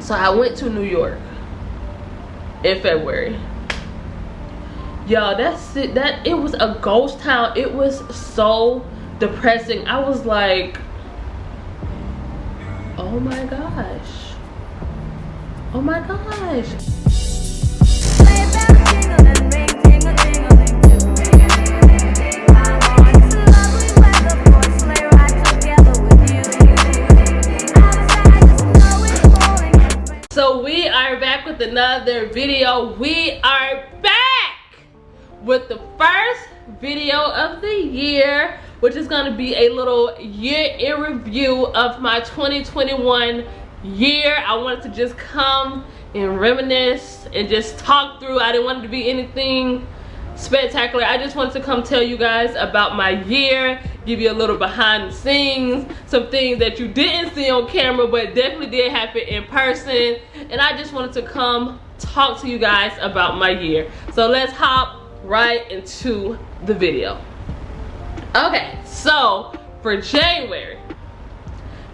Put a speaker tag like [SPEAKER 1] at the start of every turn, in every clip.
[SPEAKER 1] So I went to New York in February. Y'all, it was a ghost town. It was so depressing. I was like, oh my gosh, oh my gosh. So we are back with another video. We are back with the first video of the year, which is going to be a little year in review of my 2021 year. I wanted to just come and reminisce and just talk through. I didn't want it to be anything spectacular. I just wanted to come tell you guys about my year, give you a little behind the scenes, some things that you didn't see on camera but definitely did happen in person, and I just wanted to come talk to you guys about my year. So let's hop right into the video. Okay, so for January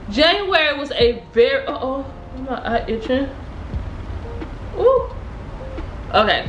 [SPEAKER 1] was a very am my eye itching? Ooh. Okay,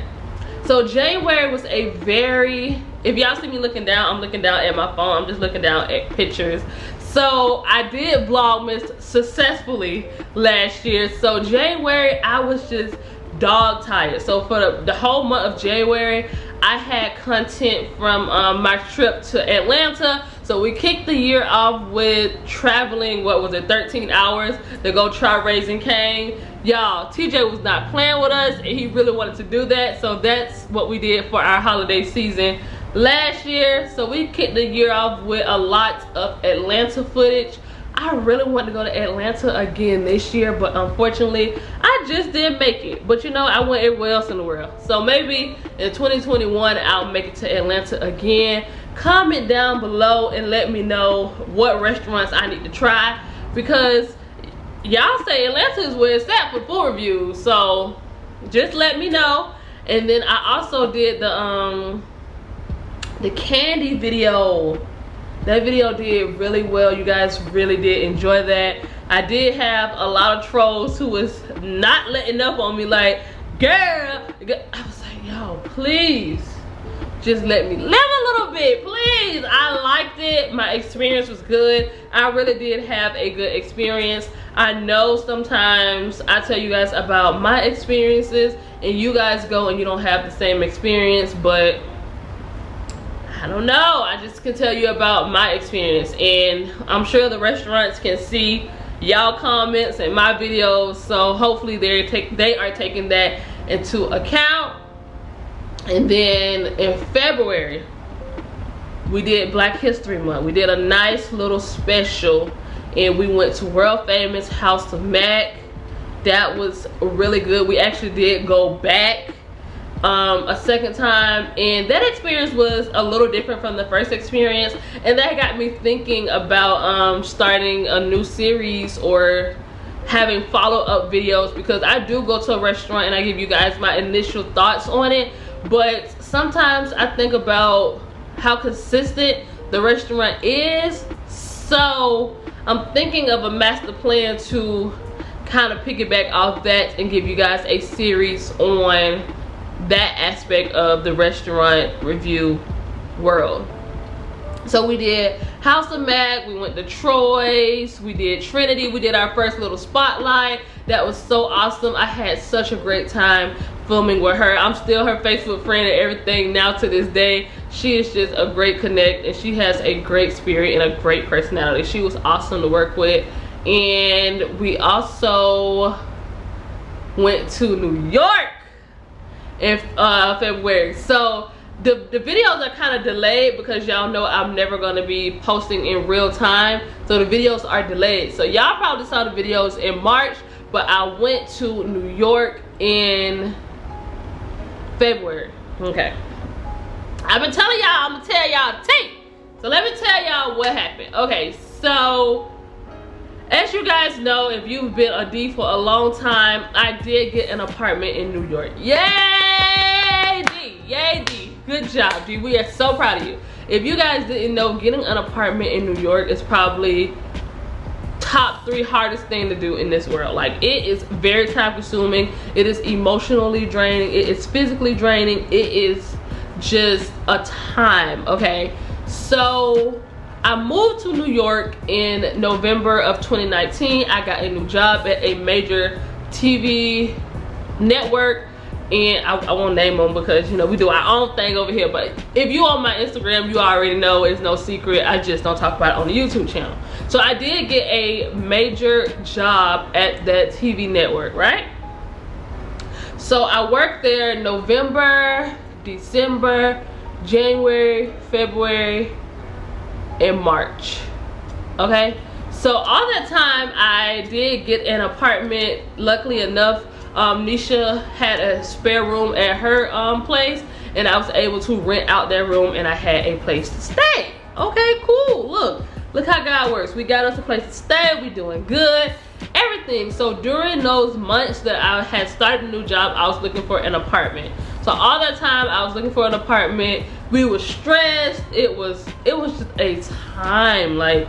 [SPEAKER 1] so January was a very, if y'all see me looking down, I'm looking down at my phone. I'm just looking down at pictures. So I did Vlogmas successfully last year. So January, I was just dog tired. So for the whole month of January, I had content from my trip to Atlanta. So we kicked the year off with traveling, what was it, 13 hours to go try Raising Cane. Y'all, TJ was not playing with us and he really wanted to do that. So that's what we did for our holiday season last year. So we kicked the year off with a lot of Atlanta footage. I really want to go to Atlanta again this year, but unfortunately I just didn't make it. But you know, I went everywhere else in the world. So maybe in 2021 I'll make it to Atlanta again. Comment down below and let me know what restaurants I need to try, because y'all say Atlanta is where it's at for full reviews. So just let me know. And then I also did the candy video. That video did really well. You guys really did enjoy that. I did have a lot of trolls who was not letting up on me, like, girl. I was like, yo, please just let me live a little bit, please. I liked it. My experience was good. I really did have a good experience. I know sometimes I tell you guys about my experiences and you guys go and you don't have the same experience, but I don't know, I just can tell you about my experience, and I'm sure the restaurants can see y'all comments and my videos, so hopefully they are taking that into account. And then in February we did Black History Month. We did a nice little special and we went to world famous House of Mac. That was really good. We actually did go back a second time, and that experience was a little different from the first experience, and that got me thinking about starting a new series or having follow-up videos, because I do go to a restaurant and I give you guys my initial thoughts on it, but sometimes I think about how consistent the restaurant is. So I'm thinking of a master plan to kind of piggyback off that and give you guys a series on that aspect of the restaurant review world. So we did House of Mac, we went to Troy's, we did Trinity, we did our first little spotlight. That was so awesome. I had such a great time filming with her. I'm still her Facebook friend and everything now to this day. She is just a great connect, and she has a great spirit and a great personality. She was awesome to work with. And we also went to New York in February. So the videos are kind of delayed because y'all know I'm never going to be posting in real time, so the videos are delayed. So y'all probably saw the videos in March, but I went to New York in February. Okay, I've been telling y'all I'm gonna tell y'all tape, so let me tell y'all what happened. Okay, so as you guys know, if you've been a D for a long time, I did get an apartment in New York. Yay D, yay D, good job D, we are so proud of you. If you guys didn't know, getting an apartment in New York is probably top 3 hardest thing to do in this world. Like, it is very time consuming, it is emotionally draining, it is physically draining, it is just a time, okay? So I moved to New York in November of 2019. I got a new job at a major TV network, and I won't name them because, you know, we do our own thing over here. But if you on my Instagram, you already know, it's no secret, I just don't talk about it on the YouTube channel. So I did get a major job at that TV network, right? So I worked there November, December, January, February, and March. Okay, so all that time I did get an apartment. Luckily enough, Nisha had a spare room at her place, and I was able to rent out that room, and I had a place to stay. Okay, cool. Look how God works. We got us a place to stay, we doing good, everything. So during those months that I had started a new job, I was looking for an apartment. So all that time I was looking for an apartment. We were stressed. It was just a time. Like,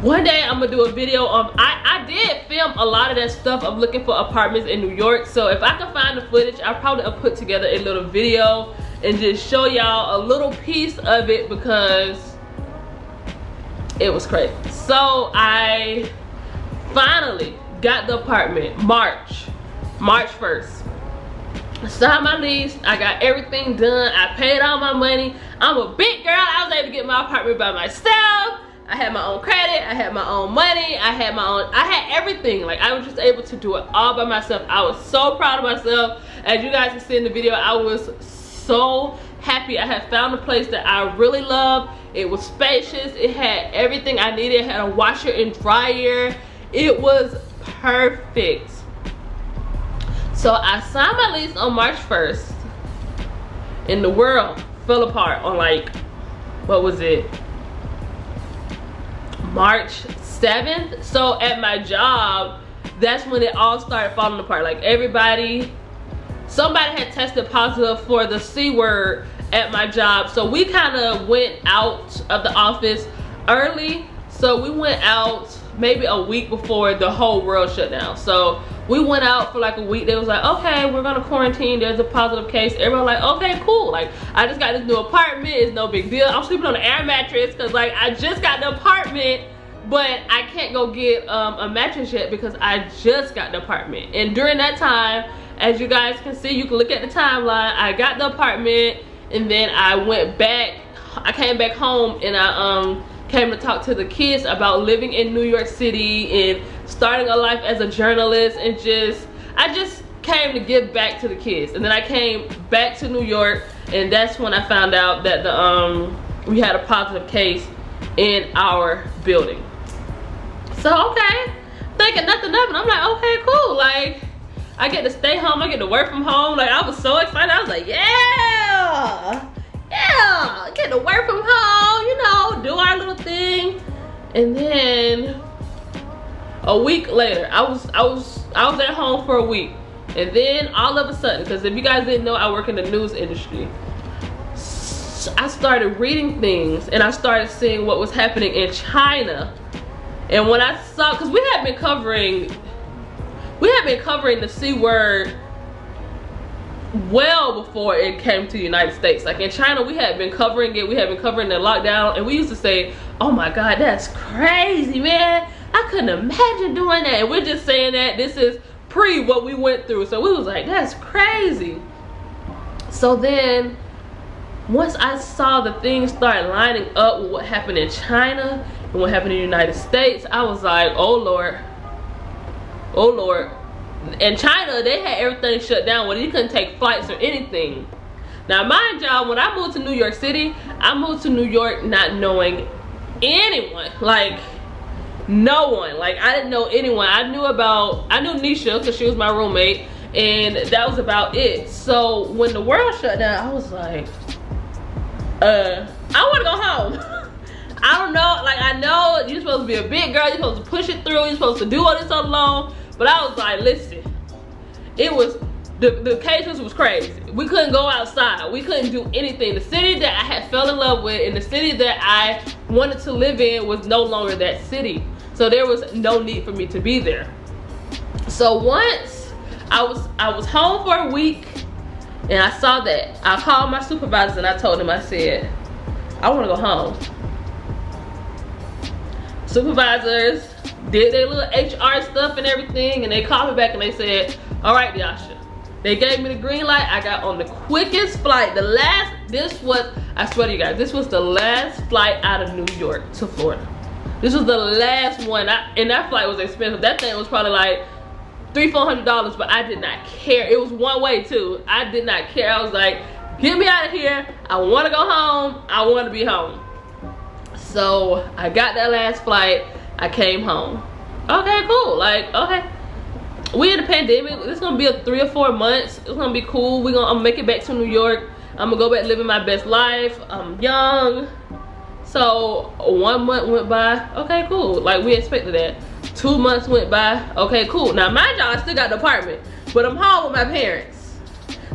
[SPEAKER 1] one day I'm gonna do a video on, I did film a lot of that stuff of looking for apartments in New York. So if I can find the footage, I probably will put together a little video and just show y'all a little piece of it, because it was crazy. So I finally got the apartment March 1st. Signed my lease, I got everything done, I paid all my money. I'm a big girl, I was able to get my apartment by myself. I had my own credit, I had my own money, I had everything. Like, I was just able to do it all by myself. I was so proud of myself. As you guys can see in the video, I was so happy. I had found a place that I really loved. It was spacious, it had everything I needed. It had a washer and dryer. It was perfect. So I signed my lease on March 1st, and the world fell apart on, like, what was it, March 7th. So at my job, that's when it all started falling apart. Like, somebody had tested positive for the C word at my job. So we kind of went out of the office early. So we went out maybe a week before the whole world shut down. So we went out for like a week. They was like, okay, we're gonna quarantine, there's a positive case. Everyone like, okay, cool. Like, I just got this new apartment, it's no big deal. I'm sleeping on an air mattress because, like, I just got the apartment, but I can't go get a mattress yet because I just got the apartment. And during that time, as you guys can see, you can look at the timeline, I got the apartment, and then I came back home, and I came to talk to the kids about living in New York City and starting a life as a journalist, and I just came to give back to the kids. And then I came back to New York, and that's when I found out that we had a positive case in our building. So okay, thinking nothing of it, I'm like, okay, cool. Like, I get to stay home, I get to work from home. Like, I was so excited. I was like, yeah, get to work from home, you know, do our little thing. And then a week later, I was at home for a week, and then all of a sudden, because if you guys didn't know, I work in the news industry, I started reading things, and I started seeing what was happening in China. And when I saw, because we had been covering the C word well before it came to the United States. Like, in China, we had been covering it, we had been covering the lockdown, and we used to say, oh my God, that's crazy, man, I couldn't imagine doing that. And we're just saying that this is pre what we went through. So we was like, that's crazy. So then once I saw the things start lining up with what happened in China and what happened in the United States, I was like, oh Lord, oh Lord. In China, they had everything shut down where you couldn't take flights or anything. Now, mind y'all, when I moved to New York City, I moved to New York not knowing anyone. Like, no one. Like, I didn't know anyone. I knew Nisha because she was my roommate, and that was about it. So when the world shut down, I was like, I want to go home. I don't know, like, I know you're supposed to be a big girl, you're supposed to push it through, you're supposed to do all this alone. But I was like, listen, it was, the cases was crazy. We couldn't go outside. We couldn't do anything. The city that I had fell in love with and the city that I wanted to live in was no longer that city. So there was no need for me to be there. So once I was home for a week and I saw that, I called my supervisor and I told him, I said, I want to go home. Supervisors did their little HR stuff and everything, and they called me back and they said, all right, Diasha. They gave me the green light. I got on the quickest flight. This was, I swear to you guys, this was the last flight out of New York to Florida. This was the last one, and that flight was expensive. That thing was probably like $300-400, but I did not care. It was one way too. I did not care. I was like, get me out of here. I want to go home. I want to be home. So I got that last flight. I came home. Okay, cool. Like, okay, we in the pandemic. It's gonna be 3 or 4 months. It's gonna be cool. I'm gonna make it back to New York. I'm gonna go back living my best life. I'm young. So 1 month went by. Okay, cool. Like, we expected that. 2 months went by. Okay, cool. Now mind y'all, I still got the apartment, but I'm home with my parents.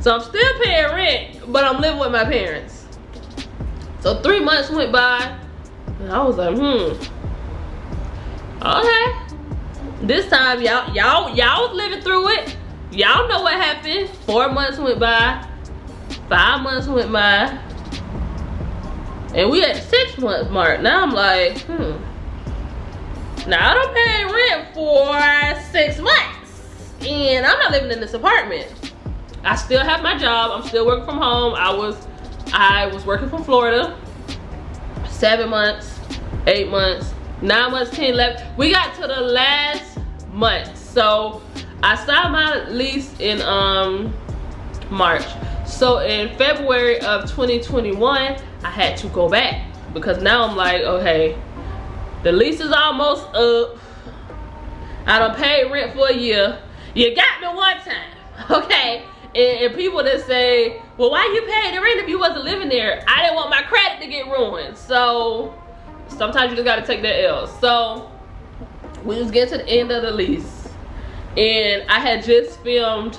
[SPEAKER 1] So I'm still paying rent, but I'm living with my parents. So 3 months went by, and I was like, okay. This time y'all was living through it. Y'all know what happened. 4 months went by. 5 months went by. And we at the 6 month mark. Now I'm like, now I don't pay rent for 6 months. And I'm not living in this apartment. I still have my job. I'm still working from home. I was working from Florida. 7 months, 8 months, 9 months, 10, 11. We got to the last month. So I signed my lease in March. So in February of 2021, I had to go back because now I'm like, okay, the lease is almost up. I done paid rent for a year. You got me one time, okay? And people that say, well, why you paid the rent if you wasn't living there? I didn't want my credit to get ruined. So sometimes you just gotta take that L. So we was getting to the end of the lease, and I had just filmed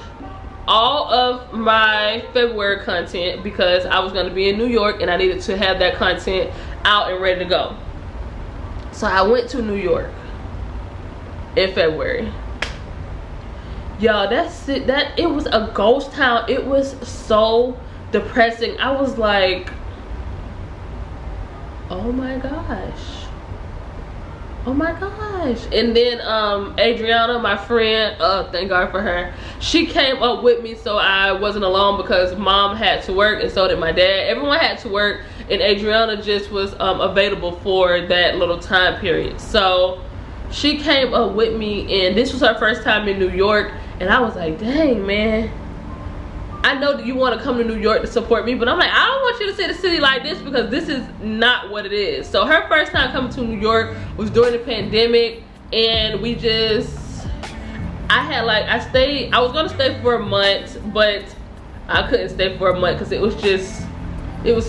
[SPEAKER 1] all of my February content because I was gonna be in New York and I needed to have that content out and ready to go. So I went to New York in February. Y'all, it was a ghost town. It was so depressing. I was like, oh my gosh. Oh my gosh. And then Adriana, my friend, thank God for her, she came up with me so I wasn't alone because mom had to work and so did my dad. Everyone had to work, and Adriana just was available for that little time period. So she came up with me, and this was her first time in New York, and I was like, dang, man, I know that you want to come to New York to support me, but I'm like, I don't want you to see the city like this because this is not what it is. So her first time coming to New York was during the pandemic, and we just, I was gonna stay for a month, but I couldn't stay for a month because it was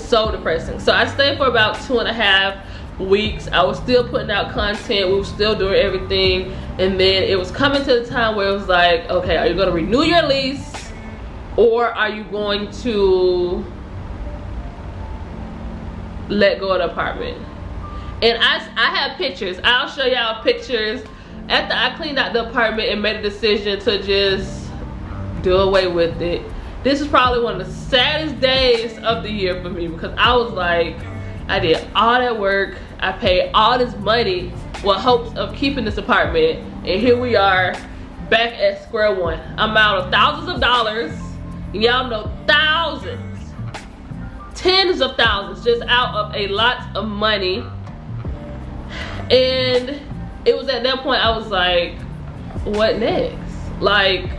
[SPEAKER 1] so depressing. So I stayed for about 2.5 weeks. I was still putting out content. We were still doing everything, and then it was coming to the time where it was like, okay, are you gonna renew your lease? Or are you going to let go of the apartment? And I have pictures. I'll show y'all pictures after I cleaned out the apartment and made a decision to just do away with it. This is probably one of the saddest days of the year for me because I was like, I did all that work. I paid all this money with hopes of keeping this apartment. And here we are back at square one. I'm out of thousands of dollars. Y'all know thousands, tens of thousands, just out of a lot of money. And it was at that point I was like, what next? Like,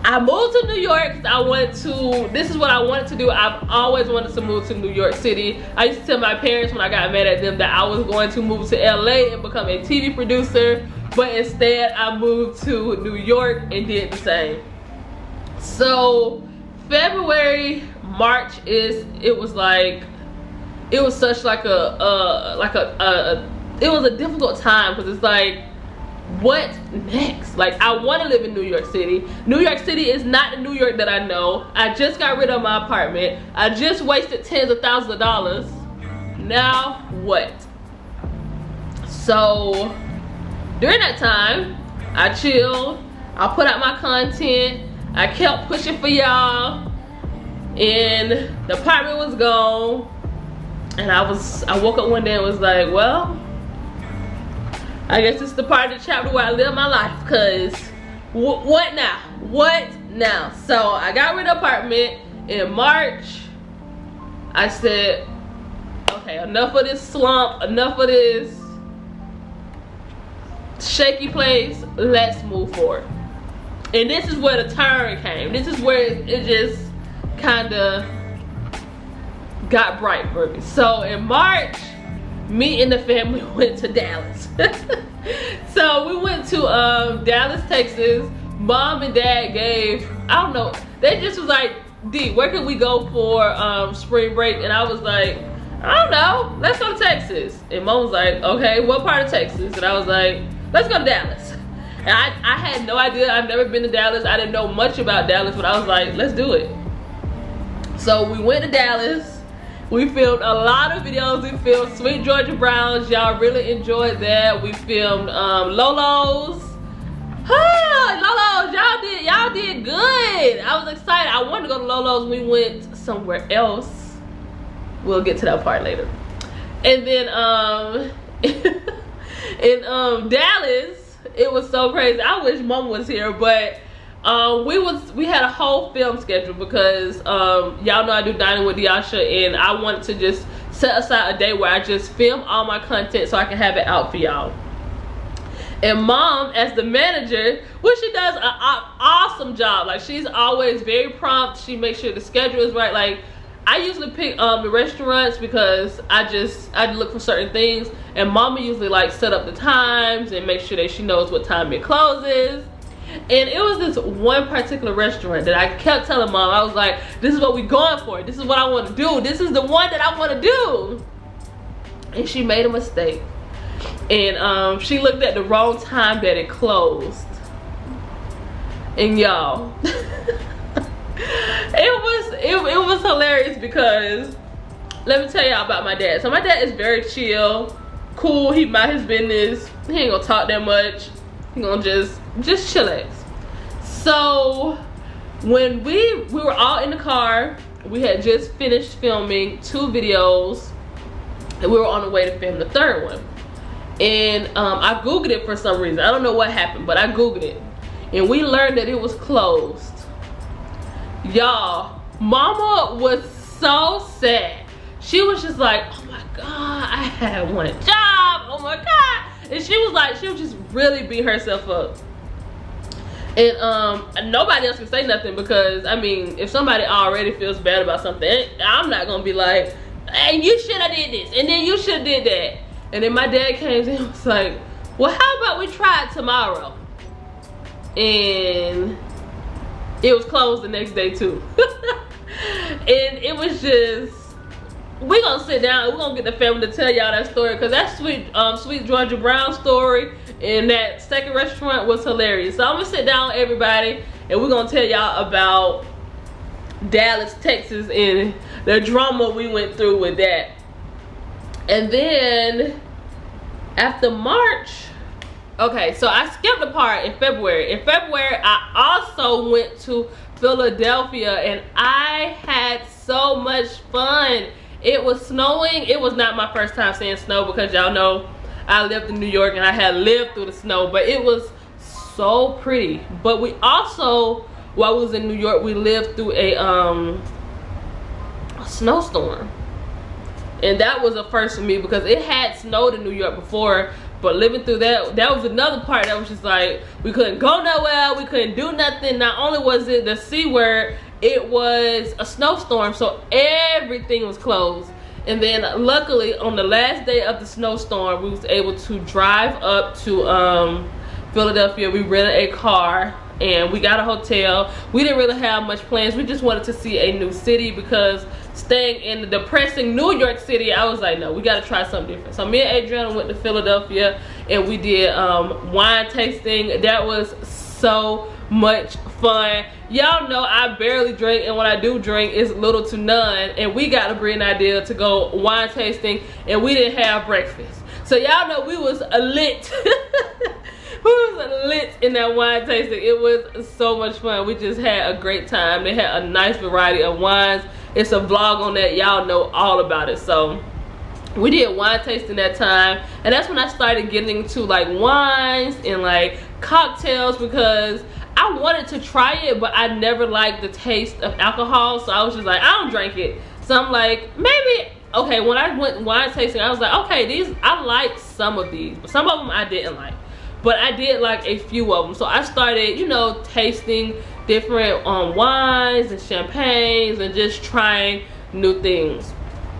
[SPEAKER 1] I moved to New York because this is what I wanted to do. I've always wanted to move to New York City. I used to tell my parents when I got mad at them that I was going to move to LA and become a TV producer, but instead I moved to New York and did the same. So February, March it was such like it was a difficult time because it's like, what next? Like, I want to live in New York City. New York City is not the New York that I know. I just got rid of my apartment. I just wasted tens of thousands of dollars. Now what? So during that time, I chilled, I put out my content, I kept pushing for y'all, and the apartment was gone. And I woke up one day and was like, well, I guess it's the part of the chapter where I live my life, cause what now? What now? So I got rid of the apartment in March. I said, okay, enough of this slump, enough of this shaky place, let's move forward. And this is where the turn came. This is where it just kind of got bright for me. So in March, me and the family went to Dallas. So we went to Dallas, Texas. Mom and dad gave, I don't know, they just was like, D, where can we go for spring break? And I was like, I don't know, let's go to Texas. And Mom was like, okay, what part of Texas? And I was like, let's go to Dallas. And I had no idea, I've never been to Dallas. I didn't know much about Dallas, but I was like, let's do it. So we went to Dallas. We filmed a lot of videos. We filmed Sweet Georgia Browns. Y'all really enjoyed that. We filmed Lolo's. Lolo's, y'all did good. I was excited. I wanted to go to Lolo's. We went somewhere else. We'll get to that part later. And then in Dallas, it was so crazy. I wish Mom was here, but we had a whole film schedule because y'all know I do dining with Diasha, and I wanted to just set aside a day where I just film all my content so I can have it out for y'all. And Mom, as the manager, well, she does an awesome job. Like, she's always very prompt. She makes sure the schedule is right. Like, I usually pick the restaurants because I look for certain things, and Mama usually like set up the times and make sure that she knows what time it closes. And it was this one particular restaurant that I kept telling Mom, I was like, this is what we're going for. This is what I want to do. This is the one that I want to do. And she made a mistake. And she looked at the wrong time that it closed. And y'all, it was hilarious because let me tell y'all about my dad. So my dad is very chill, cool. He mind his business. He ain't gonna talk that much. He gonna just chillax. So when we were all in the car, we had just finished filming 2 videos, and we were on the way to film the 3rd one. And I googled it for some reason. I don't know what happened, but I googled it, and we learned that it was closed. Y'all, Mama was so sad. She was just like, oh my God, I had one job, oh my God. And she was just really beat herself up. And nobody else can say nothing because, I mean, if somebody already feels bad about something, I'm not gonna be like, hey, you should have did this, and then you should have did that. And then my dad came in and was like, well, how about we try it tomorrow? And it was closed the next day too. And it was just, we're gonna sit down, we're gonna get the family to tell y'all that story, because that Sweet Georgia Brown story in that second restaurant was hilarious. So I'm gonna sit down with everybody and we're gonna tell y'all about Dallas, Texas, and the drama we went through with that. And then after March, okay, so I skipped a part in February. In February, I also went to Philadelphia, and I had so much fun. It was snowing. It was not my first time seeing snow because y'all know I lived in New York and I had lived through the snow, but it was so pretty. But we also, while we was in New York, we lived through a snowstorm. And that was a first for me because it had snowed in New York before, but living through that was another part that was just like, we couldn't go nowhere, we couldn't do nothing. Not only was it the C word, it was a snowstorm, so everything was closed. And then luckily on the last day of the snowstorm, we was able to drive up to Philadelphia. We rented a car and we got a hotel. We didn't really have much plans. We just wanted to see a new city because staying in the depressing New York City, I was like, no, we gotta try something different. So me and Adriana went to Philadelphia and we did wine tasting. That was so much fun. Y'all know I barely drink, and when I do drink, it's little to none. And we got a brilliant idea to go wine tasting, and we didn't have breakfast. So y'all know we was lit. We was lit in that wine tasting. It was so much fun. We just had a great time. They had a nice variety of wines. It's a vlog on that. Y'all know all about it. So we did wine tasting that time, and that's when I started getting into like wines and like cocktails, because I wanted to try it, but I never liked the taste of alcohol. So I was just like, I don't drink it. So I'm like, maybe, okay, when I went wine tasting, I was like, okay, these, I like some of these, but some of them I didn't like. But I did like a few of them. So I started, you know, tasting different wines and champagnes and just trying new things.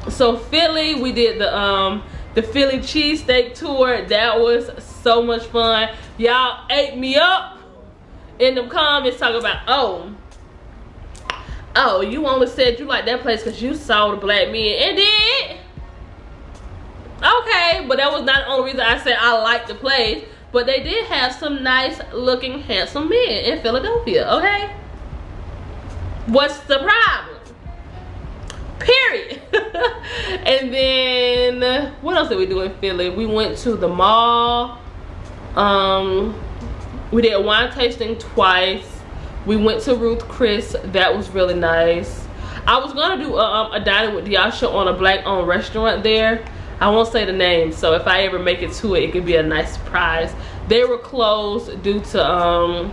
[SPEAKER 1] So Philly, we did the Philly cheesesteak tour. That was so much fun. Y'all ate me up in the comments talking about, oh, you only said you like that place because you saw the black men. And did. Okay, but that was not the only reason I said I liked the place. But they did have some nice looking handsome men in Philadelphia, okay? What's the problem? Period. And then what else did we do in Philly? We went to the mall. We did wine tasting twice. We went to Ruth Chris. That was really nice. I was gonna do a dining with Diasha on a black owned restaurant there. I won't say the name, so if I ever make it to it, it could be a nice surprise. They were closed due to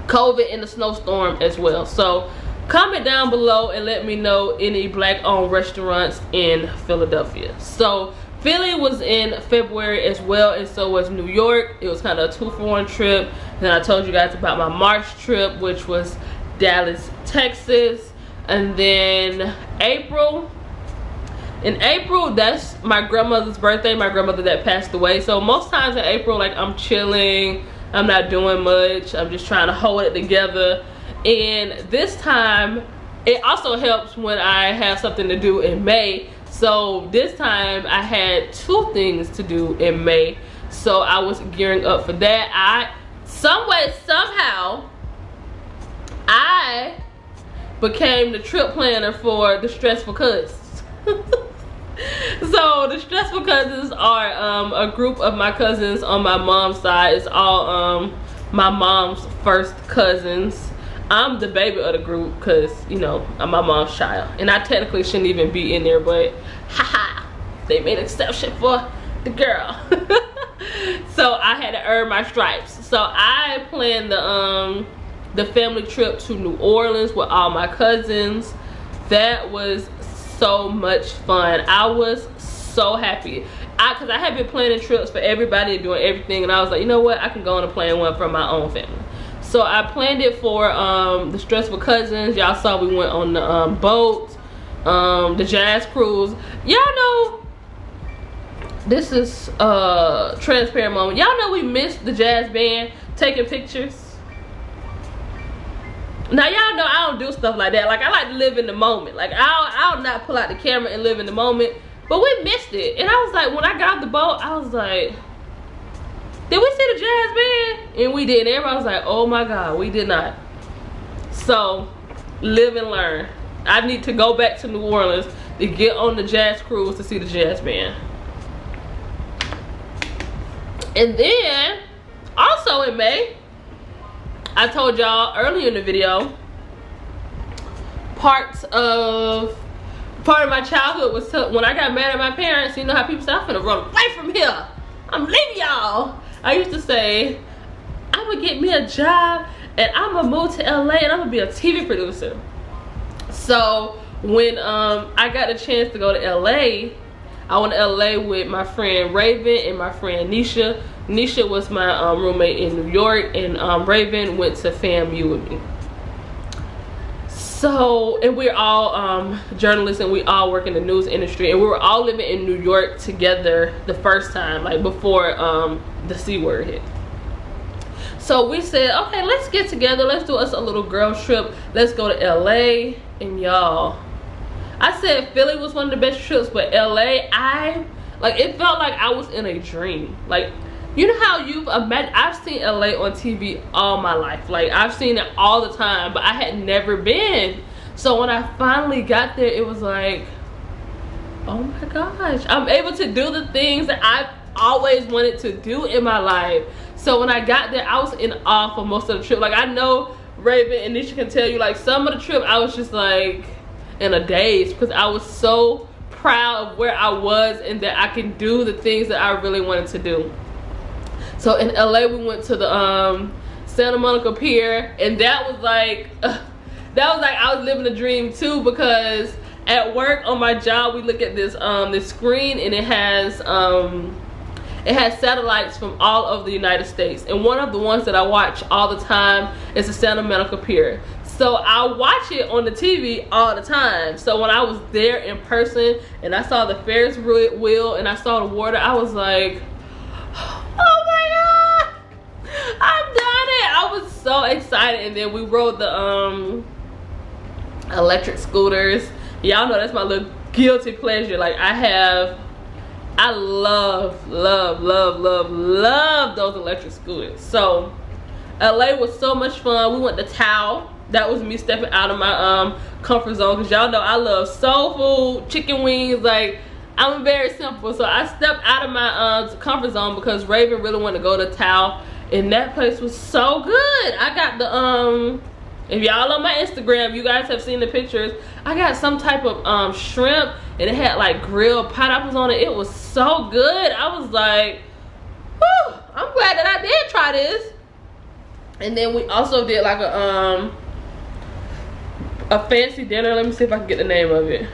[SPEAKER 1] COVID and the snowstorm as well. So comment down below and let me know any black owned restaurants in Philadelphia. So Philly was in February as well, and so was New York. It was kind of a 2-for-1 trip. Then I told you guys about my March trip, which was Dallas, Texas. And then April. In April, that's my grandmother's birthday, my grandmother that passed away. So most times in April, like, I'm chilling, I'm not doing much, I'm just trying to hold it together. And this time, it also helps when I have something to do in May. So this time I had 2 things to do in May. So I was gearing up for that. Somehow, I became the trip planner for the Stressful Cousins. So the Stressful Cousins are a group of my cousins on my mom's side. It's all my mom's first cousins. I'm the baby of the group because, you know, I'm my mom's child, and I technically shouldn't even be in there, but haha, they made an exception for the girl. So I had to earn my stripes. So I planned the family trip to New Orleans with all my cousins. That was so much fun. I was so happy because I had been planning trips for everybody and doing everything, and I was like, you know what, I can go on and plan one for my own family. So I planned it for the Stressful Cousins. Y'all saw we went on the boat, the jazz cruise. Y'all know, this is a transparent moment. Y'all know we missed the jazz band taking pictures. Now y'all know I don't do stuff like that. Like, I like to live in the moment. Like, I'll not pull out the camera and live in the moment. But we missed it. And I was like, when I got off the boat, I was like, did we see the jazz band? And we did. And everybody was like, oh my God, we did not. So, live and learn. I need to go back to New Orleans to get on the jazz cruise to see the jazz band. And then, also in May, I told y'all earlier in the video, part of my childhood was when I got mad at my parents. You know how people say, I'm gonna run away from here, I'm leaving y'all. I used to say, I'm gonna get me a job and I'm gonna move to LA and I'm gonna be a TV producer. So when I got the chance to go to LA, I went to LA with my friend Raven and my friend Nisha. Nisha was my roommate in New York, and Raven went to FAMU with me. So, and we're all journalists, and we all work in the news industry, and we were all living in New York together the first time, like before the C word hit. So we said, okay, let's get together, let's do us a little girl trip, let's go to LA. And y'all, I said Philly was one of the best trips, but LA, it felt like I was in a dream. Like, you know how you've imagined, I've seen LA on TV all my life. Like, I've seen it all the time, but I had never been. So when I finally got there, it was like, oh my gosh, I'm able to do the things that always wanted to do in my life. So when I got there, I was in awe for most of the trip. Like, I know Raven and Nisha can tell you, like, some of the trip I was just like in a daze, because I was so proud of where I was and that I can do the things that I really wanted to do. So in LA, we went to the Santa Monica Pier, and that was like I was living a dream too, because at work on my job we look at this this screen, and it has satellites from all over the United States, and one of the ones that I watch all the time is the Santa Monica Pier. So I watch it on the TV all the time. So when I was there in person and I saw the Ferris wheel and I saw the water, I was like, oh my God, I've done it. I was so excited. And then we rode the electric scooters. Y'all know that's my little guilty pleasure. Like, I love those electric scooters. So LA was so much fun. We went to Tao. That was me stepping out of my comfort zone, because y'all know I love soul food, chicken wings. Like, I'm very simple. So I stepped out of my comfort zone because Raven really wanted to go to Tao, and that place was so good. I got the if y'all on my Instagram, you guys have seen the pictures. I got some type of shrimp, and it had like grilled pineapples on it. It was so good. I was like, whew, I'm glad that I did try this. And then we also did like a fancy dinner. Let me see if I can get the name of it.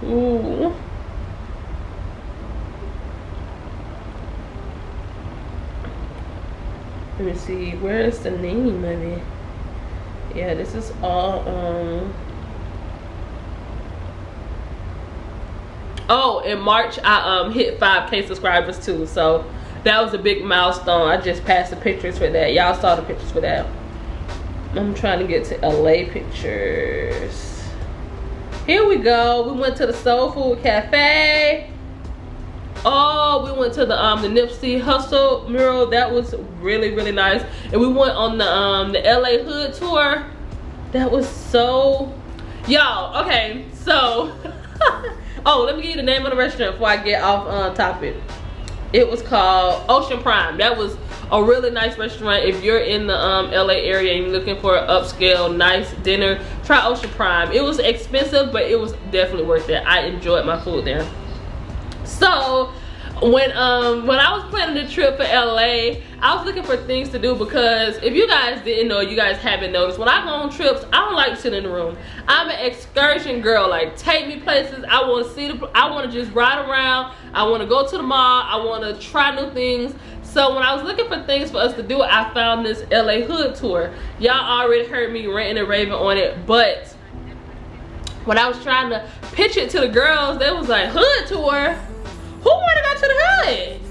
[SPEAKER 1] Ooh. Let me see, where is the name of it? Yeah, this is all oh, in March I hit 5K subscribers too, so that was a big milestone. I just passed the pictures for that. Y'all saw the pictures for that. I'm trying to get to LA pictures. Here we go. We went to the Soul Food Cafe. Oh, we went to the Nipsey Hussle mural. That was really, really nice. And we went on the LA Hood tour. That was so, y'all, okay, so oh, let me give you the name of the restaurant before I get off topic. It was called Ocean Prime. That was a really nice restaurant. If you're in the LA area and you're looking for an upscale nice dinner, try Ocean Prime. It was expensive, but it was definitely worth it. I enjoyed my food there. So when I was planning the trip for LA, I was looking for things to do, because if you guys didn't know, you guys haven't noticed, when I go on trips, I don't like to sit in the room. I'm an excursion girl. Like, take me places. I want to see I want to just ride around. I want to go to the mall. I want to try new things. So when I was looking for things for us to do, I found this LA Hood tour. Y'all already heard me ranting and raving on it, but when I was trying to pitch it to the girls, they was like, hood tour? Who want to go to the hood?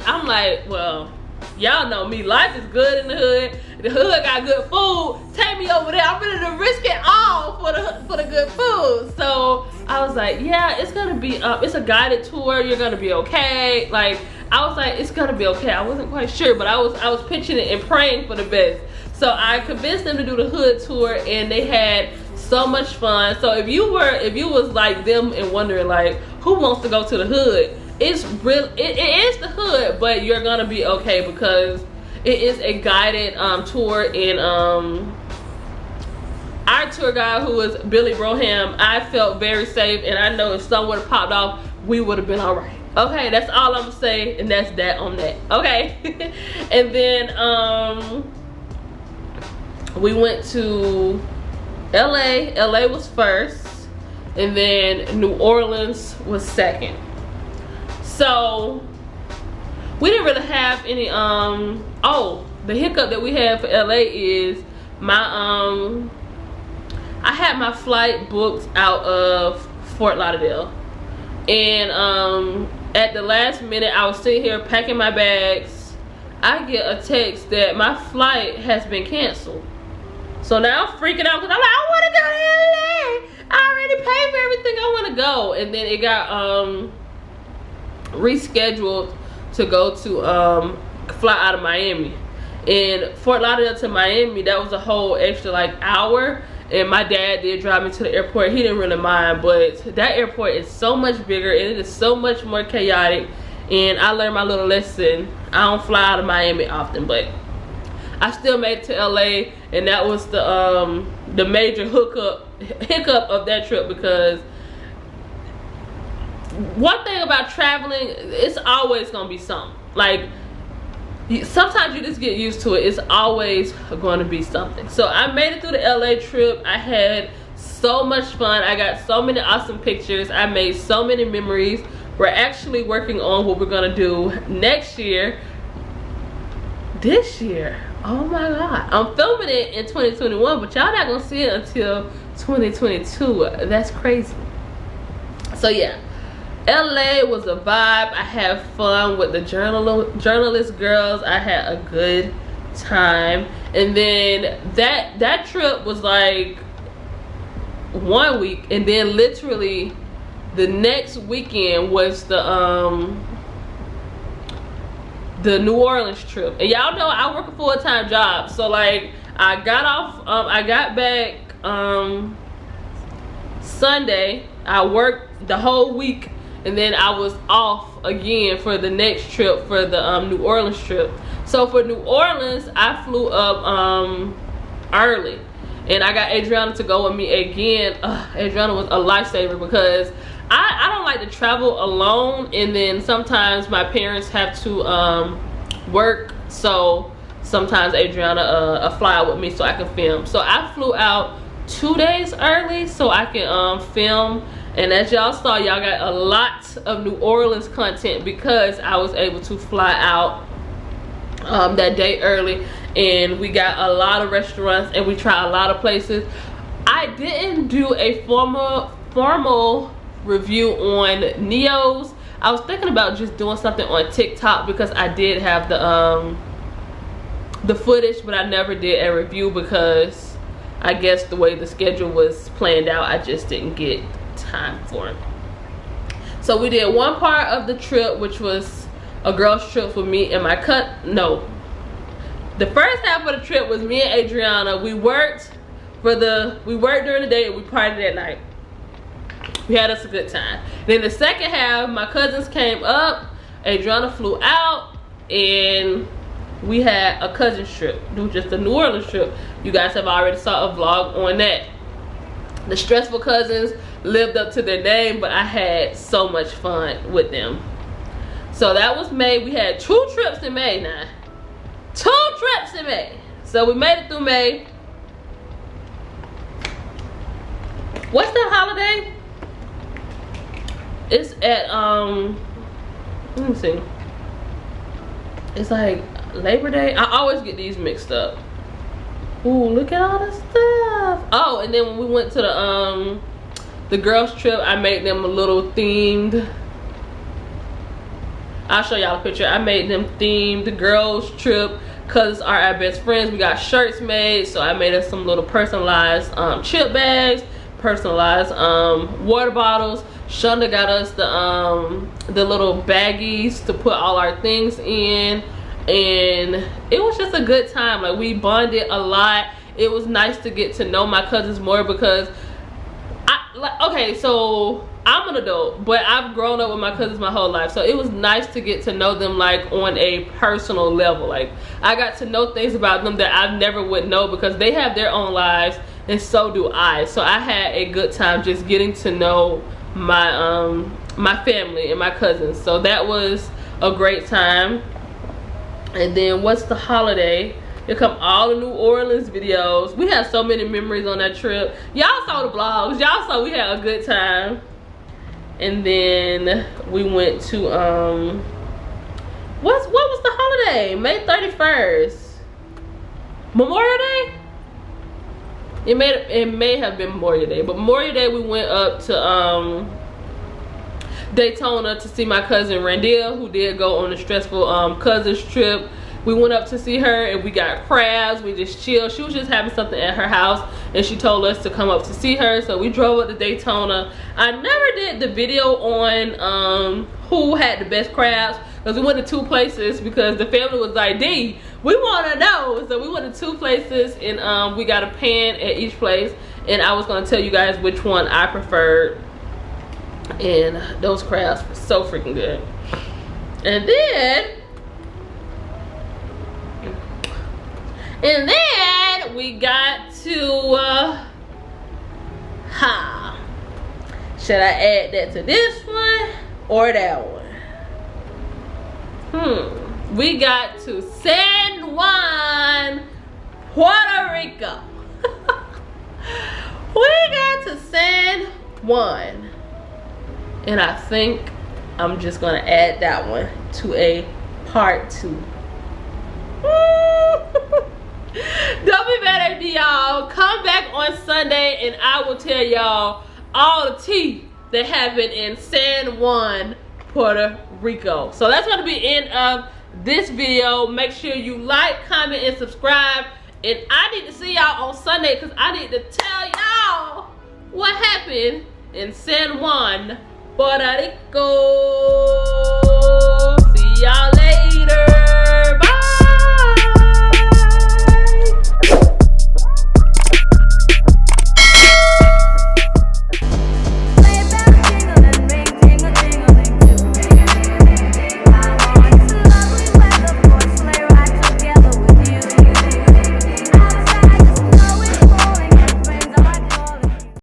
[SPEAKER 1] I'm like, well, y'all know me. Life is good in the hood. The hood got good food. Take me over there. I'm ready to risk it all for the good food. So I was like, yeah, it's gonna be it's a guided tour. You're gonna be okay. Like, I was like, it's gonna be okay. I wasn't quite sure, but I was pitching it and praying for the best. So I convinced them to do the hood tour, and they had so much fun. So if you was like them and wondering like, who wants to go to the hood, it's real. It is the hood, but you're gonna be okay, because it is a guided tour. And our tour guide, who was Billy Broham, I felt very safe, and I know if someone would have popped off, we would have been all right. Okay, that's all I'm gonna say, and that's that on that. Okay. And then we went to LA. LA was first, and then New Orleans was second. So we didn't really have any oh, the hiccup that we had for LA is my I had my flight booked out of Fort Lauderdale, and at the last minute I was sitting here packing my bags. I get a text that my flight has been canceled. So now I'm freaking out, because I'm like, I want to go to LA. I already paid for everything. I want to go. And then it got rescheduled to go to fly out of Miami. And Fort Lauderdale to Miami, that was a whole extra like hour. and my dad did drive me to the airport. He didn't really mind, but that airport is so much bigger and it is so much more chaotic, and I learned my little lesson. I don't fly out of Miami often, but I still made it to LA, and that was the major hiccup of that trip, because one thing about traveling, it's always gonna be something. Like, sometimes you just get used to it. It's always going to be something. So I made it through the LA trip. I had so much fun. I got so many awesome pictures. I made so many memories. We're actually working on what we're gonna do next year. This year, oh my god, I'm filming it in 2021, but y'all not gonna see it until 2022. That's crazy. So yeah, LA was a vibe. I had fun with the journalist girls. I had a good time. And then that trip was like 1 week, and then literally the next weekend was the New Orleans trip. And y'all know I work a full-time job, so like I got back Sunday. I worked the whole week, and then I was off again for the next trip, for the New Orleans trip. So for New Orleans, I flew up early, and I got Adriana to go with me again. Adriana was a lifesaver, because I don't like to travel alone, and then sometimes my parents have to work, so sometimes Adriana fly out with me so I can film. So I flew out 2 days early so I can film, and as y'all saw, y'all got a lot of New Orleans content because I was able to fly out that day early, and we got a lot of restaurants and we tried a lot of places. I didn't do a formal review on Neos. I was thinking about just doing something on TikTok, because I did have the footage, but I never did a review because I guess the way the schedule was planned out, I just didn't get time for it. So we did one part of the trip, which was a girls trip with me and my the first half of the trip was me and Adriana. We worked during the day and we partied at night. We had us a good time. Then the second half, my cousins came up, Adriana flew out, and we had a cousins trip, just a New Orleans trip. You guys have already saw a vlog on that. The stressful cousins lived up to their name, but I had so much fun with them. So that was May. We had 2 trips in May now. 2 trips in May. So we made it through May. What's the holiday? It's at let me see. It's like Labor Day. I always get these mixed up. Ooh, look at all this stuff. Oh, and then when we went to the girls trip, I made them a little themed. I'll show y'all a picture. I made them themed the girls trip, cause are our best friends. We got shirts made, so I made us some little personalized chip bags, personalized water bottles. Shonda got us the little baggies to put all our things in, and it was just a good time. Like, we bonded a lot. It was nice to get to know my cousins more, because okay, so I'm an adult, but I've grown up with my cousins my whole life, so it was nice to get to know them like on a personal level. Like, I got to know things about them that I never would know, because they have their own lives and so do I. So I had a good time just getting to know my my family and my cousins. So that was a great time. And then what's the holiday? Here come all the New Orleans videos. We had so many memories on that trip. Y'all saw the vlogs. Y'all saw we had a good time. And then we went to what was the holiday? May 31st. Memorial Day? It may have been Memorial Day, but Memorial Day we went up to Daytona to see my cousin Randall, who did go on a stressful cousins trip. We went up to see her and we got crabs. We just chilled. She was just having something at her house and she told us to come up to see her, so we drove up to Daytona. I never did the video on who had the best crabs, because we went to 2 places, because the family was like, D, we want to know. So we went to 2 places, and we got a pan at each place, and I was gonna tell you guys which one I preferred. And those crabs were so freaking good. And then we got to should I add that to this one or that one? We got to San Juan, Puerto Rico. We got to San Juan. And I think I'm just gonna add that one to a part 2. Don't be mad at me, y'all. Come back on Sunday and I will tell y'all all the tea that happened in San Juan, Puerto Rico. So that's gonna be the end of this video. Make sure you like, comment, and subscribe. And I need to see y'all on Sunday because I need to tell y'all what happened in San Juan, Puerto Rico. See y'all later.